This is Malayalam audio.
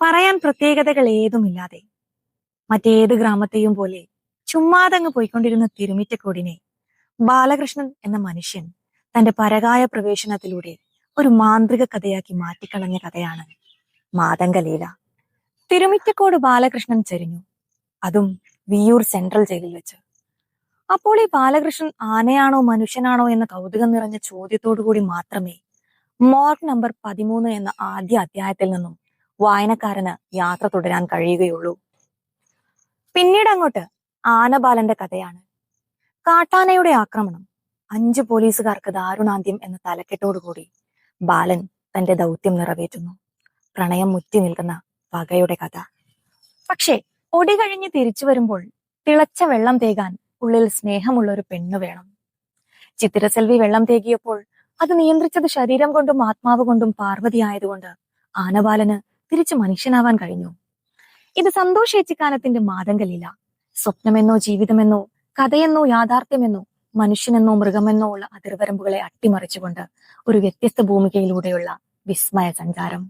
പറയാൻ പ്രത്യേകതകൾ ഏതുമില്ലാതെ മറ്റേത് ഗ്രാമത്തെയും പോലെ ചുമ്മാതങ്ങ് പോയിക്കൊണ്ടിരുന്ന തിരുമിറ്റക്കോടിനെ ബാലകൃഷ്ണൻ എന്ന മനുഷ്യൻ തന്റെ പരകായ പ്രവേശനത്തിലൂടെ ഒരു മാന്ത്രിക കഥയാക്കി മാറ്റിക്കളഞ്ഞ കഥയാണ് മാതംഗലീല. തിരുമിറ്റക്കോട് ബാലകൃഷ്ണൻ ചരിഞ്ഞു, അതും വിയ്യൂർ സെൻട്രൽ ജയിലിൽ വെച്ച്. അപ്പോൾ ഈ ബാലകൃഷ്ണൻ ആനയാണോ മനുഷ്യനാണോ എന്ന കൗതുകം നിറഞ്ഞ ചോദ്യത്തോടു കൂടി മാത്രമേ മോർഗ് നമ്പർ 13 എന്ന ആദ്യ അധ്യായത്തിൽ നിന്നും വായനക്കാരന് യാത്ര തുടരാൻ കഴിയുകയുള്ളൂ. പിന്നീട് അങ്ങോട്ട് ആനബാലന്റെ കഥയാണ്. കാട്ടാനയുടെ ആക്രമണം, 5 പോലീസുകാർക്ക് ദാരുണാന്ത്യം എന്ന തലക്കെട്ടോടുകൂടി ബാലൻ തന്റെ ദൗത്യം നിറവേറ്റുന്നു. പ്രണയം മുറ്റി നിൽക്കുന്ന പകയുടെ കഥ. പക്ഷേ ഒടി കഴിഞ്ഞ് തിരിച്ചു വരുമ്പോൾ തിളച്ച വെള്ളം തേകാൻ ഉള്ളിൽ സ്നേഹമുള്ള ഒരു പെണ്ണ് വേണം. ചിത്തിരസെൽവി വെള്ളം തേകിയപ്പോൾ അത് നിയന്ത്രിച്ചത് ശരീരം കൊണ്ടും ആത്മാവ് കൊണ്ടും പാർവതി ആയതുകൊണ്ട് ആനബാലന് തിരിച്ചു മനുഷ്യനാവാൻ കഴിഞ്ഞു. ഇത് സന്തോഷ് ഏച്ചിക്കാനത്തിന്റെ മാതംഗലീല. സ്വപ്നമെന്നോ ജീവിതമെന്നോ കഥയെന്നോ യാഥാർത്ഥ്യമെന്നോ മനുഷ്യനെന്നോ മൃഗമെന്നോ ഉള്ള അതിർവരമ്പുകളെ അട്ടിമറിച്ചുകൊണ്ട് ഒരു വ്യത്യസ്ത ഭൂമികയിലൂടെയുള്ള വിസ്മയ സഞ്ചാരം.